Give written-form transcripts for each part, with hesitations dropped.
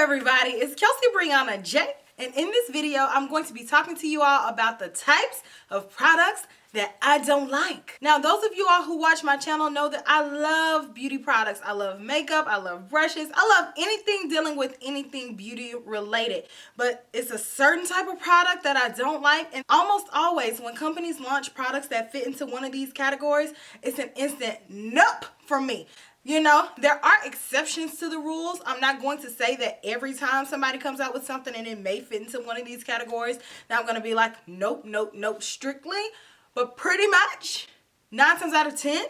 everybody? It's Kelsee Brianna J, and in this video I'm going to be talking to you all about the types of products that I don't like. Now, those of you all who watch my channel know that I love beauty products. I love makeup, I love brushes, I love anything dealing with anything beauty related. But it's a certain type of product that I don't like, and almost always when companies launch products that fit into one of these categories, it's an instant nope from me. You know, there are exceptions to the rules. I'm not going to say that every time somebody comes out with something and it may fit into one of these categories, that I'm going to be like, nope, nope, nope, strictly. But pretty much 9 times out of 10,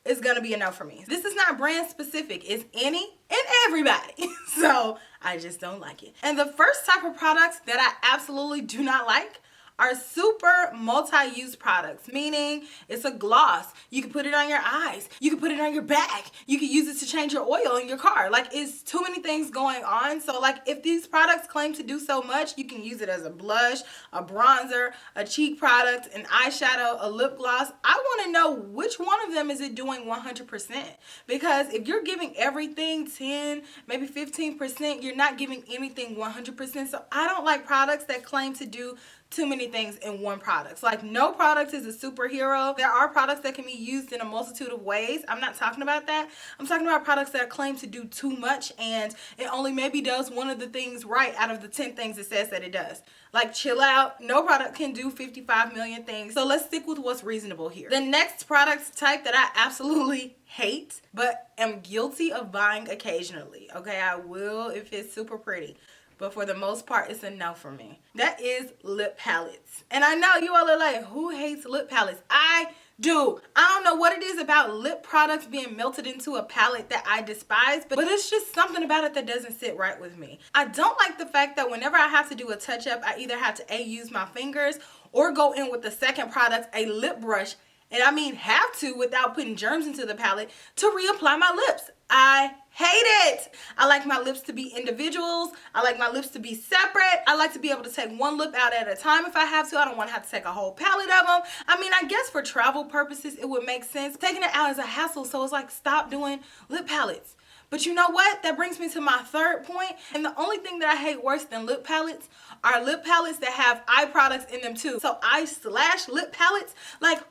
it's going to be a no for me. This is not brand specific. It's any and everybody. So I just don't like it. And the first type of products that I absolutely do not like are super multi-use products, meaning it's a gloss. You can put it on your eyes. You can put it on your back. You can use it to change your oil in your car. Like, it's too many things going on. So like, if these products claim to do so much, you can use it as a blush, a bronzer, a cheek product, an eyeshadow, a lip gloss. I want to know which one of them is it doing 100%. Because if you're giving everything 10, maybe 15%, you're not giving anything 100%. So I don't like products that claim to do too many things in one product. Like, no product is a superhero. There are products that can be used in a multitude of ways. I'm not talking about that. I'm talking about products that claim to do too much and it only maybe does one of the things right out of the 10 things it says that it does. Like, chill out. No product can do 55 million things. So let's stick with what's reasonable here. The next product type that I absolutely hate but am guilty of buying occasionally. Okay, I will if it's super pretty. But for the most part, it's a no for me. That is lip palettes. And I know you all are like, who hates lip palettes? I do. I don't know what it is about lip products being melted into a palette that I despise, but it's just something about it that doesn't sit right with me. I don't like the fact that whenever I have to do a touch-up, I either have to use my fingers or go in with the second product, a lip brush, and I mean have to without putting germs into the palette, to reapply my lips. I hate it. I like my lips to be individuals. I like my lips to be separate. I like to be able to take one lip out at a time if I have to. I don't want to have to take a whole palette of them. I mean, I guess for travel purposes, it would make sense. Taking it out is a hassle, so it's like, stop doing lip palettes. But you know what? That brings me to my third point. And the only thing that I hate worse than lip palettes are lip palettes that have eye products in them too. So eye/lip palettes, like,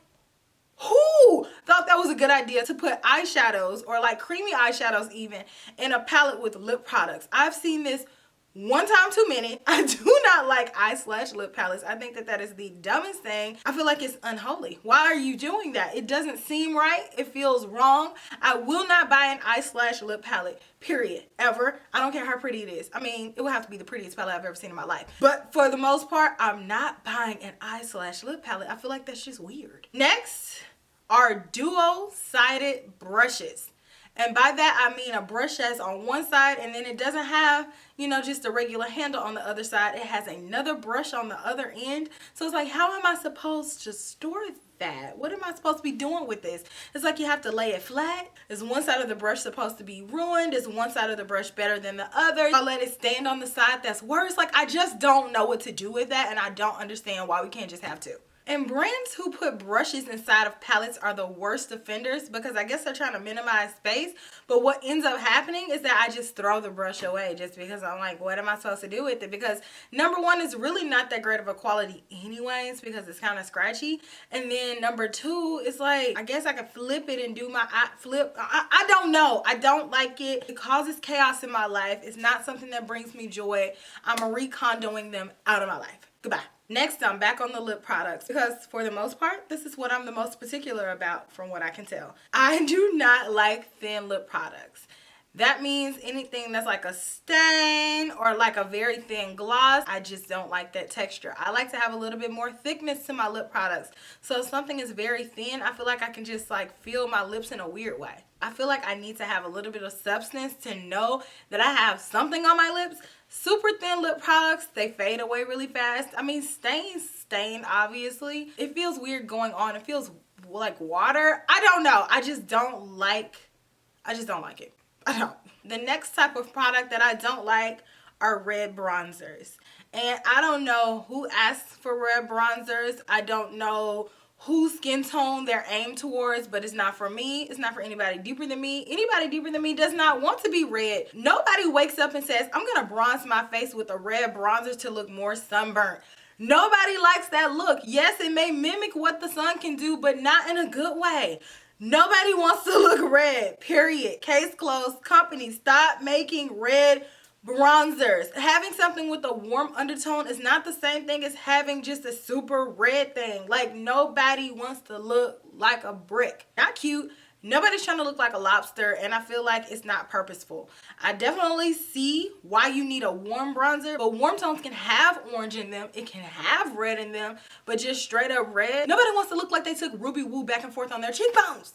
who thought that was a good idea to put eyeshadows or like creamy eyeshadows even in a palette with lip products? I've seen this one time too many. I do not like eye/lip palettes. I think that that is the dumbest thing. I feel like it's unholy. Why are you doing that? It doesn't seem right. It feels wrong. I will not buy an eye/lip palette, period, ever. I don't care how pretty it is. I mean, it would have to be the prettiest palette I've ever seen in my life. But for the most part, I'm not buying an eye/lip palette. I feel like that's just weird. Next are dual-sided brushes. And by that, I mean a brush that's on one side and then it doesn't have, you know, just a regular handle on the other side. It has another brush on the other end. So it's like, how am I supposed to store that? What am I supposed to be doing with this? It's like you have to lay it flat. Is one side of the brush supposed to be ruined? Is one side of the brush better than the other? I let it stand on the side that's worse. Like, I just don't know what to do with that, and I don't understand why we can't just have two. And brands who put brushes inside of palettes are the worst offenders, because I guess they're trying to minimize space. But what ends up happening is that I just throw the brush away just because I'm like, what am I supposed to do with it? Because number one, it's really not that great of a quality anyways because it's kind of scratchy. And then number two, it's like, I guess I could flip it and do my flip. I don't know. I don't like it. It causes chaos in my life. It's not something that brings me joy. I'm recondoing them out of my life. Goodbye. Next, I'm back on the lip products because for the most part, this is what I'm the most particular about from what I can tell. I do not like thin lip products. That means anything that's like a stain or like a very thin gloss. I just don't like that texture. I like to have a little bit more thickness to my lip products. So if something is very thin, I feel like I can just like feel my lips in a weird way. I feel like I need to have a little bit of substance to know that I have something on my lips. Super thin lip products, they fade away really fast. I mean, stains stain, obviously. It feels weird going on. It feels like water. I don't know. I just don't like it. I don't. The next type of product that I don't like are red bronzers. And I don't know who asked for red bronzers. I don't know whose skin tone they're aimed towards, but it's not for me. It's not for anybody deeper than me. Anybody deeper than me does not want to be red. Nobody wakes up and says, I'm gonna bronze my face with a red bronzer to look more sunburnt. Nobody likes that look. Yes, it may mimic what the sun can do, but not in a good way. Nobody wants to look red, period. Case closed. Companies, stop making red bronzers. Having something with a warm undertone is not the same thing as having just a super red thing. Like, nobody wants to look like a brick. Not cute. Nobody's trying to look like a lobster, and I feel like it's not purposeful. I definitely see why you need a warm bronzer, but warm tones can have orange in them. It can have red in them, but just straight up red. Nobody wants to look like they took Ruby Woo back and forth on their cheekbones.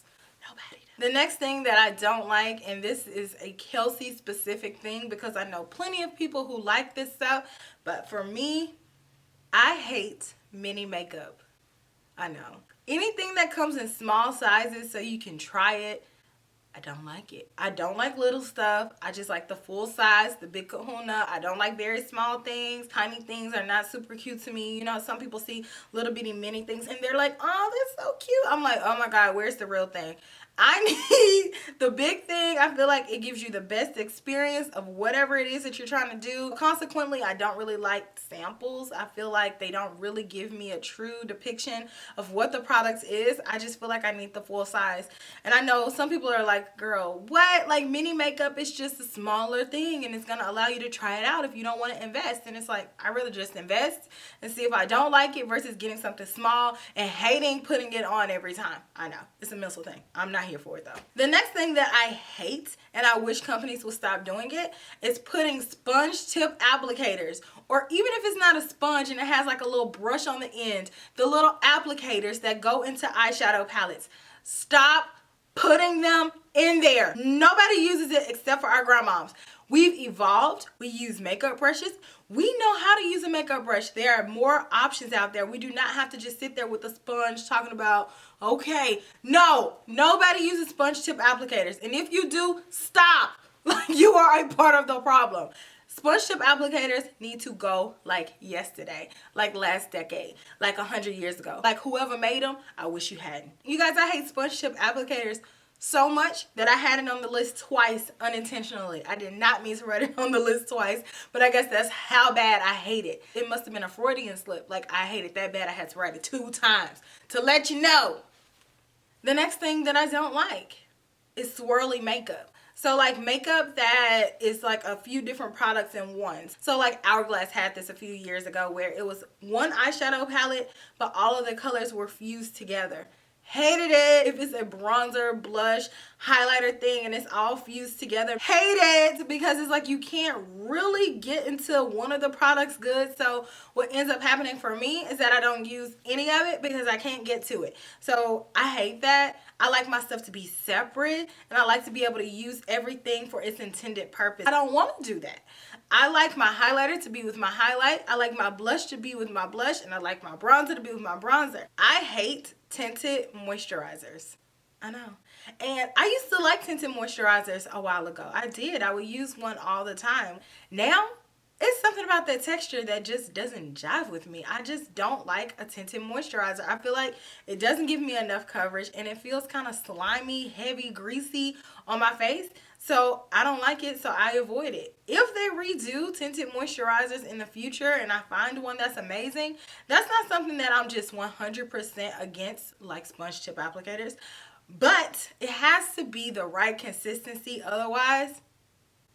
Nobody. The next thing that I don't like, and this is a Kelsee specific thing because I know plenty of people who like this stuff, but for me, I hate mini makeup. I know. Anything that comes in small sizes so you can try it, I don't like it. I don't like little stuff. I just like the full size, the big kahuna. I don't like very small things. Tiny things are not super cute to me. You know, some people see little bitty mini things and they're like, oh, that's so cute. I'm like, oh my God, where's the real thing? I need the big thing. I feel like it gives you the best experience of whatever it is that you're trying to do. Consequently, I don't really like samples. I feel like they don't really give me a true depiction of what the product is. I just feel like I need the full size. And I know some people are like, girl, what? Like, mini makeup is just a smaller thing and it's going to allow you to try it out if you don't want to invest. And it's like, I rather just invest and see if I don't like it versus getting something small and hating putting it on every time. I know. It's a mental thing. I'm not here for it though. The next thing that I hate, and I wish companies would stop doing it, is putting sponge tip applicators, or even if it's not a sponge and it has like a little brush on the end, the little applicators that go into eyeshadow palettes. Stop putting them in there. Nobody uses it except for our grandmoms. We've evolved. We use makeup brushes. We know how to use a makeup brush. There are more options out there. We do not have to just sit there with a sponge talking about, okay, no, nobody uses sponge tip applicators. And if you do, stop. Like, you are a part of the problem. Sponge tip applicators need to go like yesterday, like last decade, like 100 years ago. Like, whoever made them, I wish you hadn't. You guys, I hate sponge tip applicators so much that I had it on the list twice unintentionally. I did not mean to write it on the list twice, but I guess that's how bad I hate it. It must have been a Freudian slip. Like, I hate it that bad I had to write it 2 times to let you know. The next thing that I don't like is swirly makeup. So like makeup that is like a few different products in one. So like Hourglass had this a few years ago where it was one eyeshadow palette, but all of the colors were fused together. Hated it. If it's a bronzer, blush, highlighter thing and it's all fused together, hate it, because it's like you can't really get into one of the products good. So what ends up happening for me is that I don't use any of it because I can't get to it. So I hate that. I like my stuff to be separate and I like to be able to use everything for its intended purpose. I don't want to do that. I like my highlighter to be with my highlight. I like my blush to be with my blush, and I like my bronzer to be with my bronzer. I hate tinted moisturizers. I know. And I used to like tinted moisturizers a while ago. I did. I would use one all the time. Now, it's something about that texture that just doesn't jive with me. I just don't like a tinted moisturizer. I feel like it doesn't give me enough coverage and it feels kind of slimy, heavy, greasy on my face. So I don't like it, so I avoid it. If they redo tinted moisturizers in the future and I find one that's amazing, that's not something that I'm just 100% against, like sponge tip applicators. But it has to be the right consistency, otherwise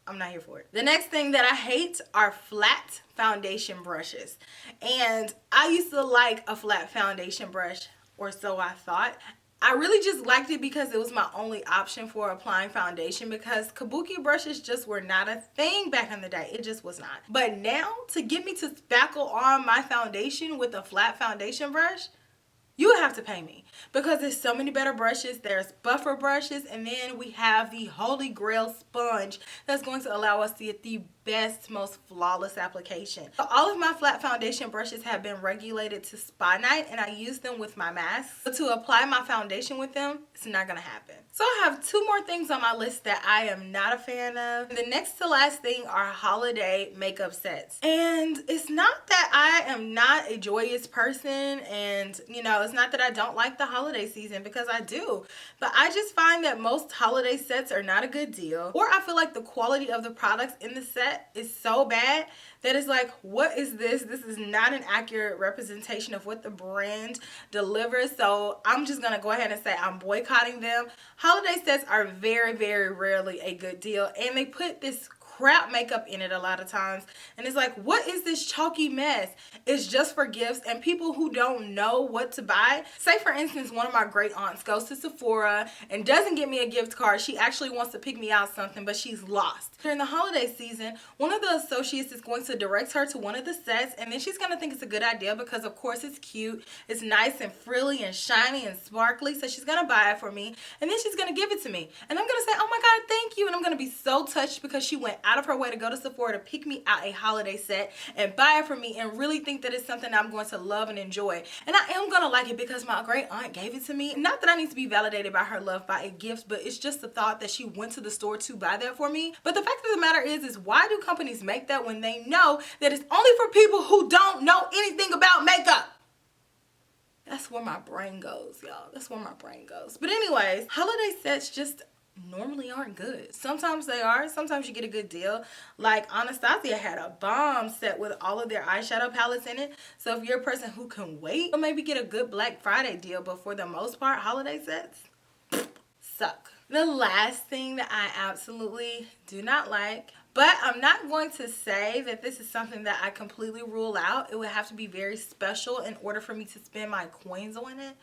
I'm not here for it. The next thing that I hate are flat foundation brushes. And I used to like a flat foundation brush, or so I thought. I really just liked it because it was my only option for applying foundation, because kabuki brushes just were not a thing back in the day. It just was not. But now, to get me to spackle on my foundation with a flat foundation brush, you would have to pay me, because there's so many better brushes. There's buffer brushes, and then we have the holy grail sponge that's going to allow us to get the best, most flawless application. So all of my flat foundation brushes have been regulated to spa night, and I use them with my mask. But to apply my foundation with them, it's not gonna happen. So I have 2 more things on my list that I am not a fan of. The next to last thing are holiday makeup sets. And it's not that I am not a joyous person and, you know, y'all. It's not that I don't like the holiday season, because I do. But I just find that most holiday sets are not a good deal. Or I feel like the quality of the products in the set is so bad that it's like, what is this? This is not an accurate representation of what the brand delivers. So I'm just going to go ahead and say I'm boycotting them. Holiday sets are very, very rarely a good deal. And they put this crap makeup in it a lot of times, and it's like, what is this chalky mess? It's just for gifts and people who don't know what to buy. Say for instance, one of my great aunts goes to Sephora and doesn't get me a gift card. She actually wants to pick me out something, but she's lost. During the holiday season, one of the associates is going to direct her to one of the sets, and then she's going to think it's a good idea because of course it's cute, it's nice and frilly and shiny and sparkly, so she's going to buy it for me, and then she's going to give it to me, and I'm going to say, oh my God, thank you, and I'm going to be so touched because she went out of her way to go to Sephora to pick me out a holiday set and buy it for me and really think that it's something I'm going to love and enjoy. And I am going to like it because my great aunt gave it to me. Not that I need to be validated by her love by a gift, but it's just the thought that she went to the store to buy that for me. But the fact of the matter is why do companies make that when they know that it's only for people who don't know anything about makeup? That's where my brain goes, y'all. That's where my brain goes. But anyways, holiday sets just normally aren't good. Sometimes they are. Sometimes you get a good deal. Like Anastasia had a bomb set with all of their eyeshadow palettes in it. So if you're a person who can wait, you'll maybe get a good Black Friday deal. But for the most part, holiday sets suck. The last thing that I absolutely do not like, but I'm not going to say that this is something that I completely rule out. It would have to be very special in order for me to spend my coins on it.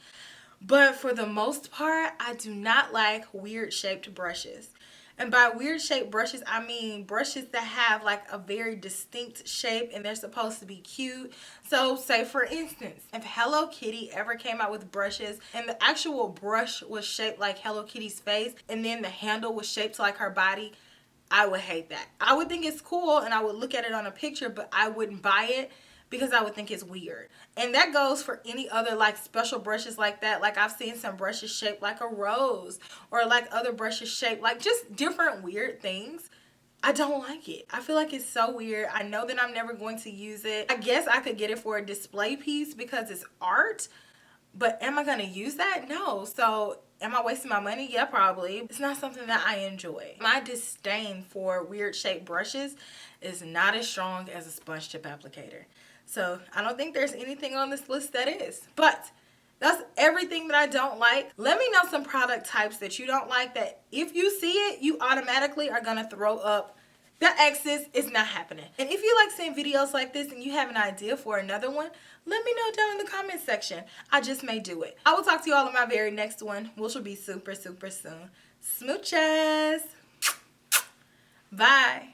But for the most part, I do not like weird shaped brushes. And by weird shaped brushes, I mean brushes that have like a very distinct shape and they're supposed to be cute. So say for instance, if Hello Kitty ever came out with brushes and the actual brush was shaped like Hello Kitty's face and then the handle was shaped like her body, I would hate that. I would think it's cool and I would look at it on a picture, but I wouldn't buy it because I would think it's weird. And that goes for any other like special brushes like that. Like I've seen some brushes shaped like a rose, or like other brushes shaped like just different weird things. I don't like it. I feel like it's so weird. I know that I'm never going to use it. I guess I could get it for a display piece because it's art, but am I gonna use that? No. So am I wasting my money? Yeah, probably. It's not something that I enjoy. My disdain for weird shaped brushes is not as strong as a sponge tip applicator. So I don't think there's anything on this list that is. But that's everything that I don't like. Let me know some product types that you don't like that if you see it, you automatically are gonna throw up the X's. It's not happening. And if you like seeing videos like this and you have an idea for another one, let me know down in the comment section. I just may do it. I will talk to you all in my very next one, which will be super, super soon. Smooches. Bye.